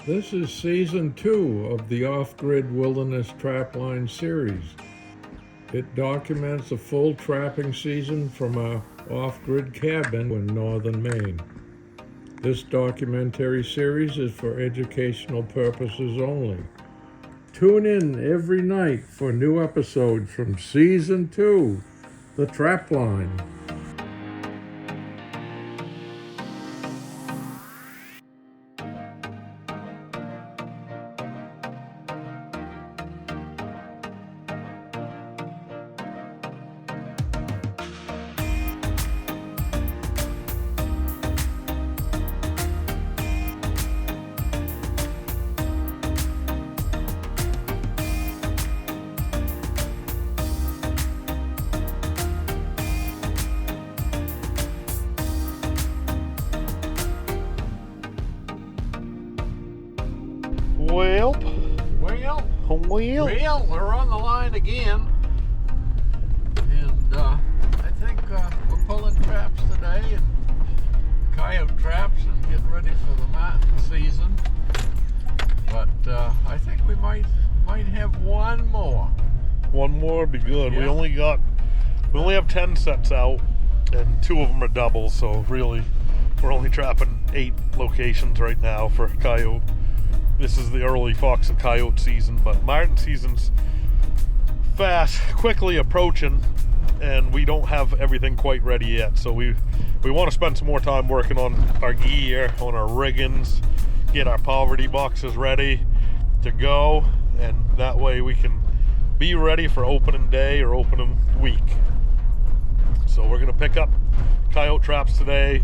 This is Season 2 of the Off-Grid Wilderness Trapline series. It documents a full trapping season from our off-grid cabin in northern Maine. This documentary series is for educational purposes only. Tune in every night for new episodes from Season 2, The Trapline. Well, we're on the line again, and I think we're pulling traps today, and coyote traps, and getting ready for the marten season. But I think we might have one more. One more would be good. Yeah. We only have 10 sets out, and 2 of them are doubles. So really, we're only trapping 8 locations right now for coyote. This is the early fox and coyote season, but marten season's quickly approaching, and we don't have everything quite ready yet. So we want to spend some more time working on our gear, on our riggings, get our poverty boxes ready to go, and that way we can be ready for opening day or opening week. So we're gonna pick up coyote traps today.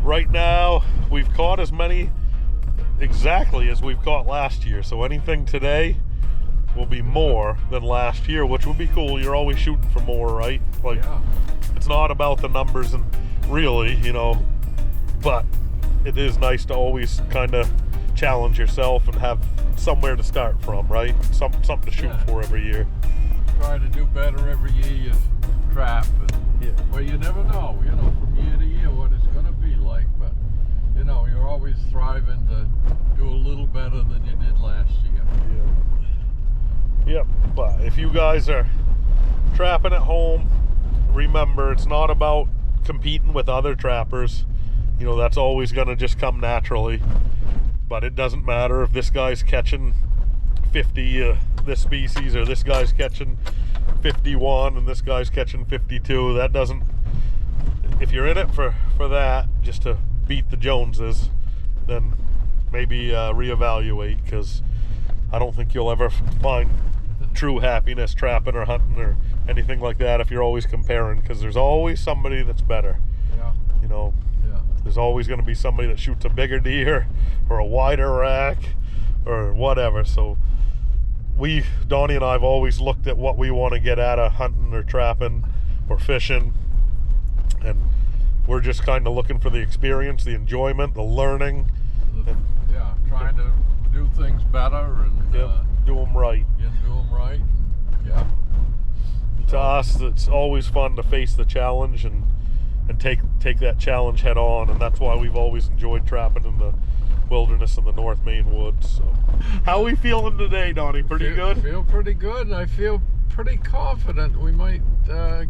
Right now, we've caught as many exactly as we've caught last year, so anything today will be more than last year, which would be cool. You're always shooting for more, right? Like, yeah. It's not about the numbers, and really, but it is nice to always kind of challenge yourself and have somewhere to start from, right? Something to shoot for every year. Try to do better every year you trap, well, you never know, from year to year what it's going to be like, but you're always thriving to do a little better than you did last year. Yep, but if you guys are trapping at home, remember, it's not about competing with other trappers. That's always going to just come naturally. But it doesn't matter if this guy's catching 50 this species, or this guy's catching 51 and this guy's catching 52. That doesn't, if you're in it for that, just to beat the Joneses, then maybe reevaluate, because I don't think you'll ever find true happiness trapping or hunting or anything like that if you're always comparing, because there's always somebody that's better. There's always going to be somebody that shoots a bigger deer or a wider rack or whatever. So Donnie and I have always looked at what we want to get out of hunting or trapping or fishing, and we're just kind of looking for the experience, the enjoyment, the learning, and trying to do things better and do them right. To us, it's always fun to face the challenge and take that challenge head on, and that's why we've always enjoyed trapping in the wilderness in the North Maine woods. So, how are we feeling today, Donnie? Pretty good? I feel pretty good, and I feel pretty confident we might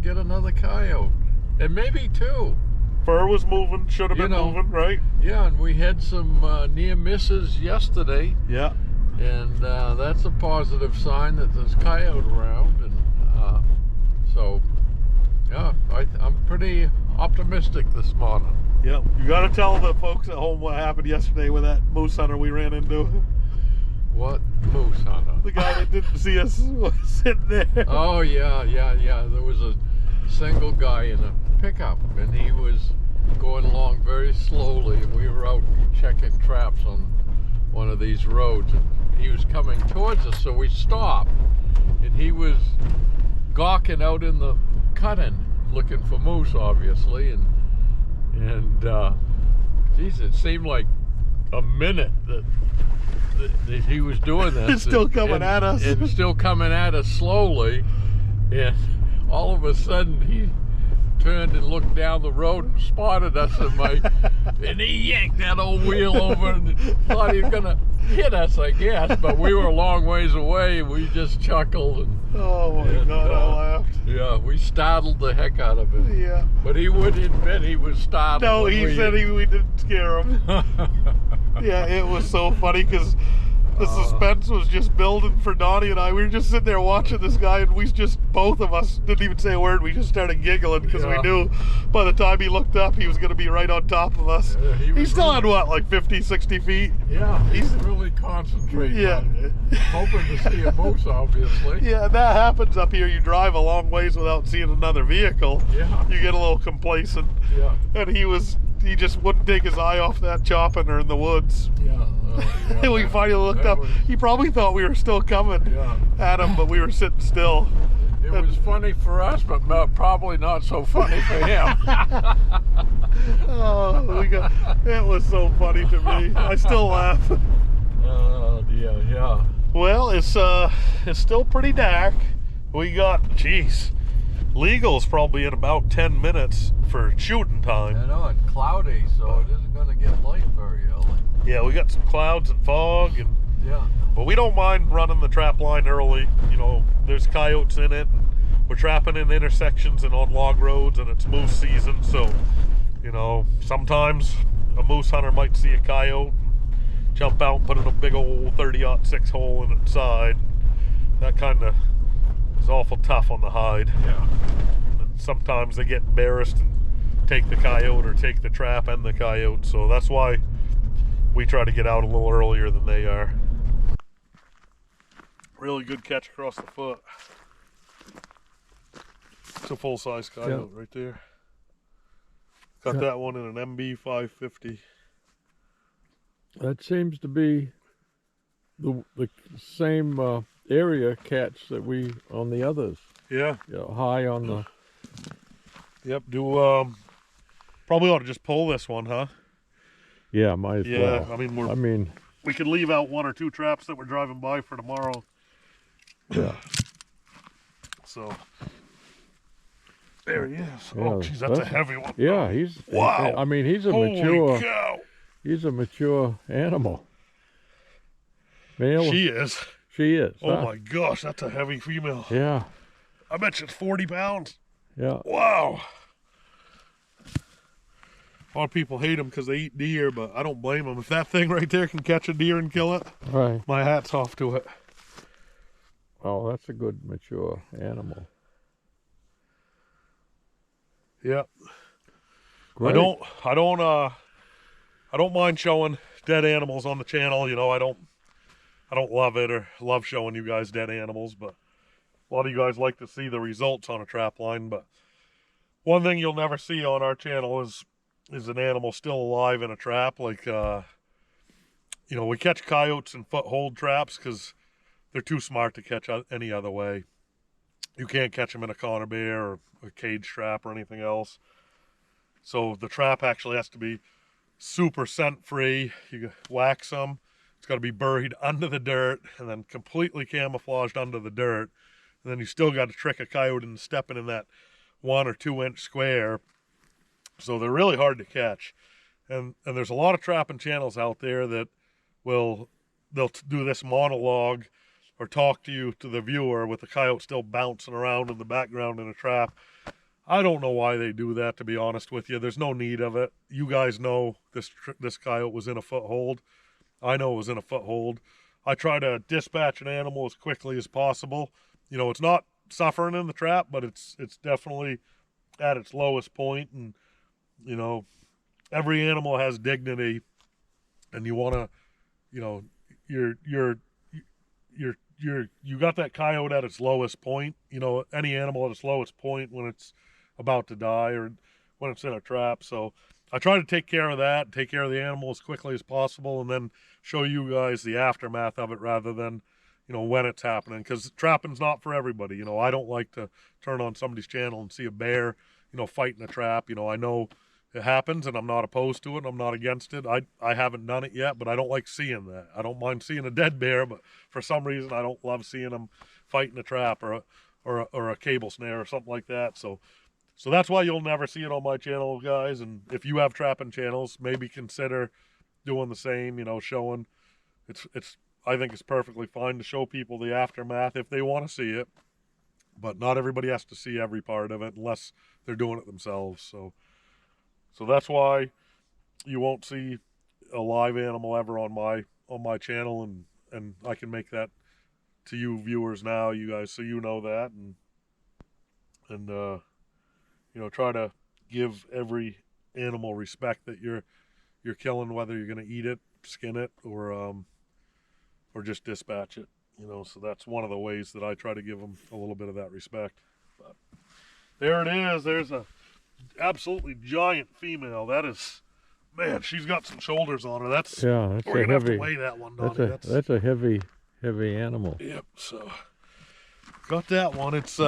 get another coyote, and maybe 2. Fur was moving, should have been moving, right? Yeah, and we had some near misses yesterday. Yeah. And that's a positive sign that there's coyote around, and I'm pretty optimistic this morning. Yeah, you got to tell the folks at home what happened yesterday with that moose hunter we ran into. What moose hunter? The guy that didn't see us sitting there. Oh, yeah. There was a single guy in a pickup, and he was going along very slowly, and we were out checking traps on one of these roads, and he was coming towards us, so we stopped, and he was gawking out in the cut-in, looking for moose, obviously, and geez, it seemed like a minute that he was doing this. It's still coming at us. And still coming at us slowly, and all of a sudden turned and looked down the road and spotted us, and he yanked that old wheel over and thought he was gonna hit us, I guess. But we were a long ways away. We just chuckled and. Oh my God, I laughed. Yeah, we startled the heck out of him. Yeah. But he wouldn't admit he was startled. No, he said we didn't scare him. Yeah, it was so funny because the suspense was just building for Donnie and I. We were just sitting there watching this guy, and both of us didn't even say a word. We just started giggling because we knew by the time he looked up, he was going to be right on top of us. Yeah, he still had what, like 50, 60 feet? Yeah, he's really concentrating on hoping to see a moose, obviously. Yeah, and that happens up here. You drive a long ways without seeing another vehicle. Yeah. You get a little complacent. Yeah. And he just wouldn't take his eye off that chopping or in the woods. Yeah. And we finally looked up. He probably thought we were still coming at him, but we were sitting still. It was funny for us, but probably not so funny for him. It was so funny to me. I still laugh. Oh dear, yeah. Well, it's still pretty dark. We got, legal's probably in about 10 minutes for shooting time. I know, it's cloudy, so it isn't going to get light very early. Yeah, we got some clouds and fog, but we don't mind running the trap line early. You know, there's coyotes in it. We're trapping in intersections and on log roads, and it's moose season, so, you know, sometimes a moose hunter might see a coyote and jump out and put in a big old 30-06 hole in its side. That kind of is awful tough on the hide. Yeah. And sometimes they get embarrassed and take the coyote or take the trap and the coyote, so that's why we try to get out a little earlier than they are. Really good catch across the foot. It's a full-size coyote right there. Got that one in an MB 550. That seems to be the same area catch that we on the others. Yeah. High on the. Yep. Probably ought to just pull this one, huh? Yeah, might as well. Yeah, I mean, we could leave out one or two traps that we're driving by for tomorrow. Yeah. So there he is. Yeah, oh, geez, that's a heavy one. Yeah, he's. Wow. I mean, he's a Holy cow. He's a mature animal. Male. She is. She is. Oh my gosh, that's a heavy female. Yeah. I bet she's 40 pounds. Yeah. Wow. A lot of people hate them because they eat deer, but I don't blame them. If that thing right there can catch a deer and kill it, right, my hat's off to it. Oh, that's a good mature animal. Yep. Great. I don't mind showing dead animals on the channel. You know, I don't love it or love showing you guys dead animals, but a lot of you guys like to see the results on a trap line. But one thing you'll never see on our channel is an animal still alive in a trap. Like, you know, we catch coyotes in foothold traps because they're too smart to catch any other way. You can't catch them in a Connor bear or a cage trap or anything else. So the trap actually has to be super scent free. You wax them. It's got to be buried under the dirt and then completely camouflaged under the dirt. And then you still got to trick a coyote into stepping in that 1 or 2 inch square. So they're really hard to catch. And there's a lot of trapping channels out there that they'll do this monologue or talk to you, to the viewer, with the coyote still bouncing around in the background in a trap. I don't know why they do that, to be honest with you. There's no need of it. You guys know this coyote was in a foothold. I know it was in a foothold. I try to dispatch an animal as quickly as possible. You know, it's not suffering in the trap, but it's definitely at its lowest point. And, you know, every animal has dignity, and you want to, you know, you got that coyote at its lowest point. You know, any animal at its lowest point when it's about to die or when it's in a trap. So I try to take care of that, take care of the animal as quickly as possible, and then show you guys the aftermath of it rather than, you know, when it's happening. Because trapping's not for everybody. You know, I don't like to turn on somebody's channel and see a bear, you know, fighting a trap. You know, I know it happens, and I'm not opposed to it, and I'm not against it. I haven't done it yet, but I don't like seeing that. I don't mind seeing a dead bear, but for some reason I don't love seeing them fighting a trap or a cable snare or something like that. So So that's why you'll never see it on my channel, guys. And if you have trapping channels, maybe consider doing the same, you know, showing. I think it's perfectly fine to show people the aftermath if they want to see it. But not everybody has to see every part of it unless they're doing it themselves. So that's why you won't see a live animal ever on my channel, and I can make that to you viewers now, you guys, so you know that, and you know, try to give every animal respect that you're killing, whether you're going to eat it, skin it, or just dispatch it, you know. So that's one of the ways that I try to give them a little bit of that respect. But there it is. There's a absolutely giant female. That is, man, she's got some shoulders on her. That's, yeah, that's we're a gonna heavy. have to weigh that one, Donnie. That's a heavy animal. Yep. So got that one. It's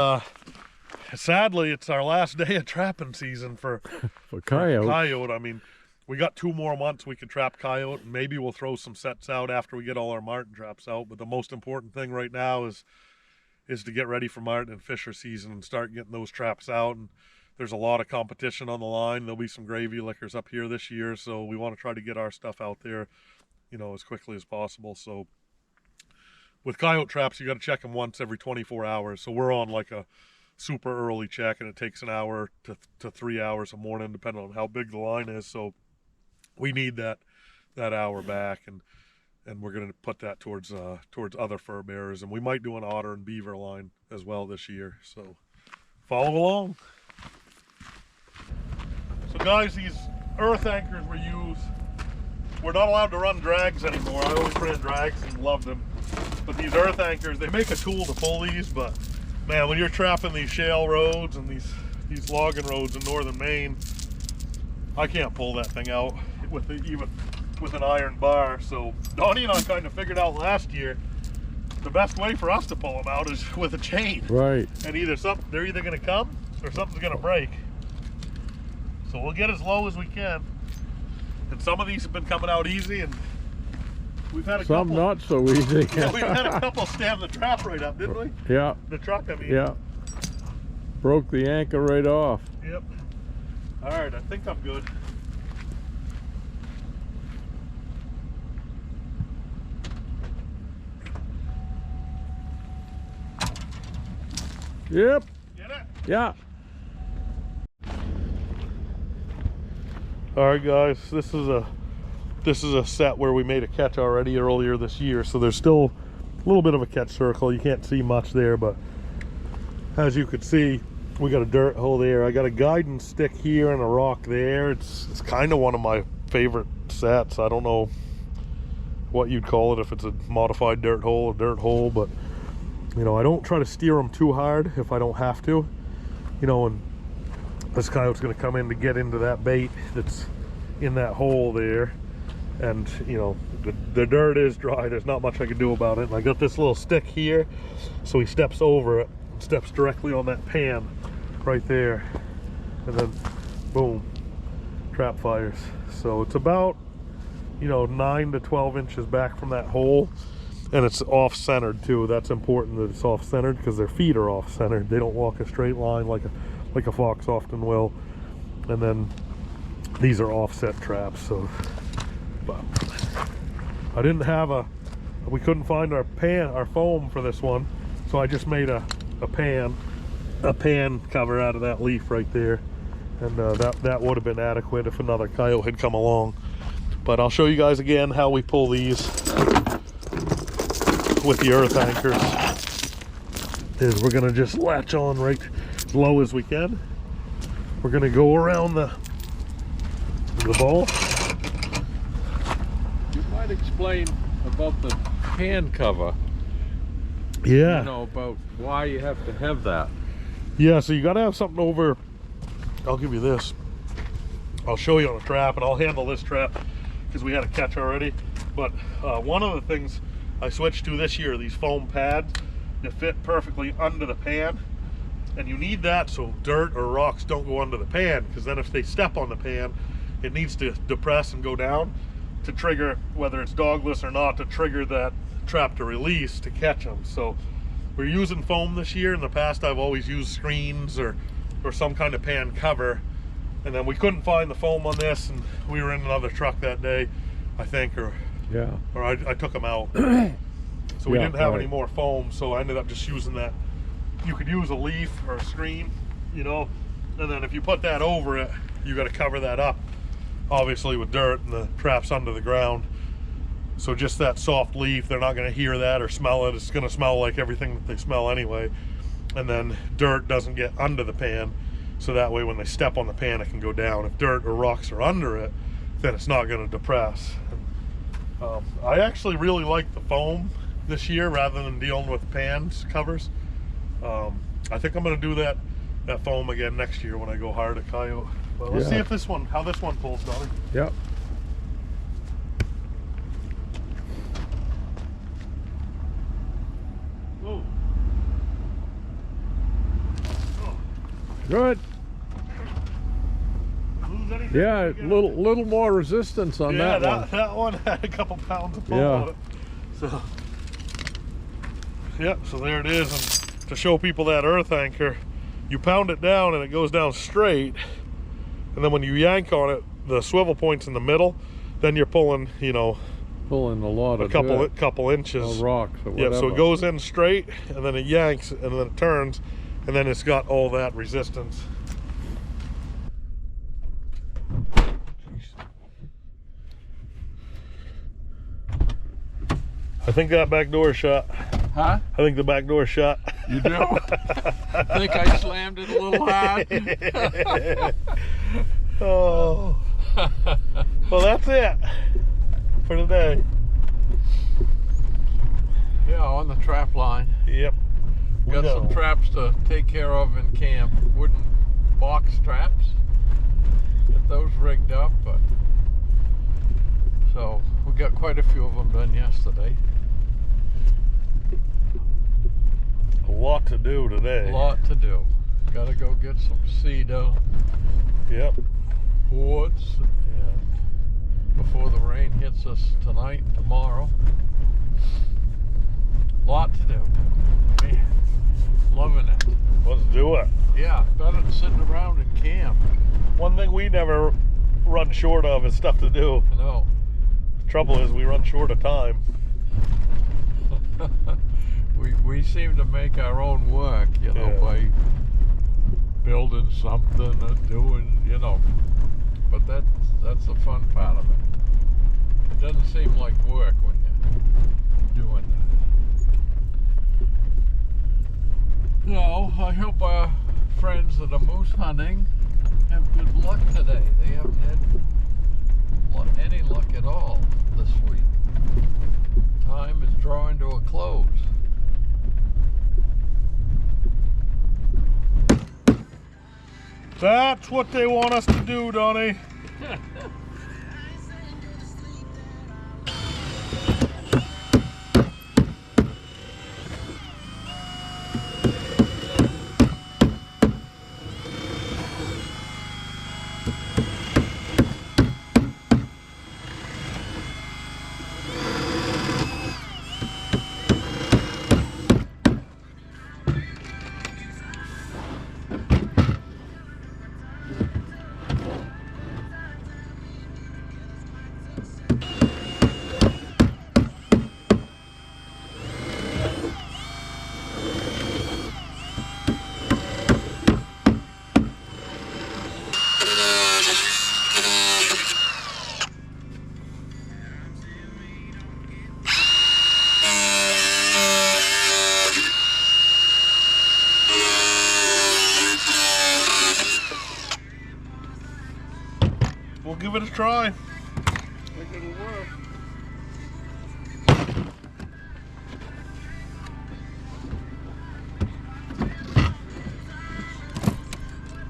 sadly it's our last day of trapping season for coyote. Coyote. I mean, we got 2 more months we could trap coyote, and maybe we'll throw some sets out after we get all our marten traps out. But the most important thing right now is to get ready for marten and fisher season and start getting those traps out. And there's a lot of competition on the line. There'll be some gravy lickers up here this year, so we want to try to get our stuff out there, you know, as quickly as possible. So with coyote traps, you got to check them once every 24 hours. So we're on like a super early check, and it takes an hour to 3 hours a morning, depending on how big the line is. So we need that hour back, and we're going to put that towards other fur bearers, and we might do an otter and beaver line as well this year. So follow along. So guys, these earth anchors we use, we're not allowed to run drags anymore. I always ran drags and loved them, but these earth anchors, they make a tool to pull these, but man, when you're trapping these shale roads and these logging roads in northern Maine, I can't pull that thing out even with an iron bar. So Donnie and I kind of figured out last year the best way for us to pull them out is with a chain. Right. And they're either going to come or something's going to break. So we'll get as low as we can. And some of these have been coming out easy, and we've had a some couple not so easy. yeah, we've had a couple stand the trap right up, didn't we? Yeah. The truck, I mean. Yeah. Broke the anchor right off. Yep. All right, I think I'm good. Yep. Get it? Yeah. All right, guys, this is a set where we made a catch already earlier this year, so there's still a little bit of a catch circle. You can't see much there, but as you could see, we got a dirt hole there. I got a guidance stick here and a rock there. It's kind of one of my favorite sets. I don't know what you'd call it, if it's a modified dirt hole, but you know, I don't try to steer them too hard if I don't have to, you know. And this coyote's going to come in to get into that bait that's in that hole there, and you know, the dirt is dry. There's not much I can do about it. And I got this little stick here, so he steps over it, steps directly on that pan right there, and then boom, trap fires. So it's about, you know, 9 to 12 inches back from that hole, and it's off-centered too. That's important that it's off-centered, because their feet are off-centered. They don't walk a straight line like a fox often will. And then these are offset traps. So, but I didn't have we couldn't find our foam for this one, so I just made a pan cover out of that leaf right there, and that would have been adequate if another coyote had come along. But I'll show you guys again how we pull these with the earth anchors. Is we're gonna just latch on right as low as we can. We're gonna go around the ball. You might explain about the pan cover. Yeah. You know, about why you have to have that. Yeah, so you gotta have something over. I'll give you this. I'll show you on a trap, and I'll handle this trap because we had a catch already. But one of the things I switched to this year, these foam pads that fit perfectly under the pan. And you need that so dirt or rocks don't go under the pan, because then if they step on the pan, it needs to depress and go down to trigger, whether it's dogless or not, to trigger that trap to release to catch them. So we're using foam this year. In the past, I've always used screens or or some kind of pan cover. And then we couldn't find the foam on this, and we were in another truck that day, I think, or I took them out. So we didn't have any more foam, so I ended up just using that. You could use a leaf or a screen, you know, and then if you put that over it, you got to cover that up, obviously with dirt, and the trap's under the ground. So just that soft leaf, they're not going to hear that or smell it. It's going to smell like everything that they smell anyway. And then dirt doesn't get under the pan, so that way when they step on the pan, it can go down. If dirt or rocks are under it, then it's not going to depress. And, I actually really like the foam this year rather than dealing with pans covers. I think I'm going to do that foam again next year when I go hard at Coyote. But let's see if how this one pulls, Donnie. Yep. Ooh. Oh. Good. Lose anything? Yeah, little more resistance on that one. That one had a couple pounds of pull on it. So, yeah, so there it is. And to show people that earth anchor, you pound it down and it goes down straight. And then when you yank on it, the swivel point's in the middle. Then you're pulling, you know, pulling a lot of couple inches of rocks or whatever. Yeah, so it goes in straight, and then it yanks, and then it turns, and then it's got all that resistance. I think that back door shut. Huh? I think the back door shut. You do? I think I slammed it a little hard. Oh. Well, that's it for today. Yeah, on the trap line. Yep. We got some traps to take care of in camp. Wooden box traps. Get those rigged up. But so we got quite a few of them done yesterday. A lot to do today. A lot to do. Got to go get some cedar. Yep. Boards, and before the rain hits us tonight, tomorrow. Lot to do. Man, loving it. Let's do it. Yeah, better than sitting around in camp. One thing we never run short of is stuff to do. No. The trouble is we run short of time. we seem to make our own work, you know, by building something or doing, you know. But that's the fun part of it. It doesn't seem like work when you're doing that. No, I hope our friends that are moose hunting have good luck today. They haven't had any luck at all this week. Time is drawing to a close. That's what they want us to do, Donnie. We'll give it a try. Think it'll work.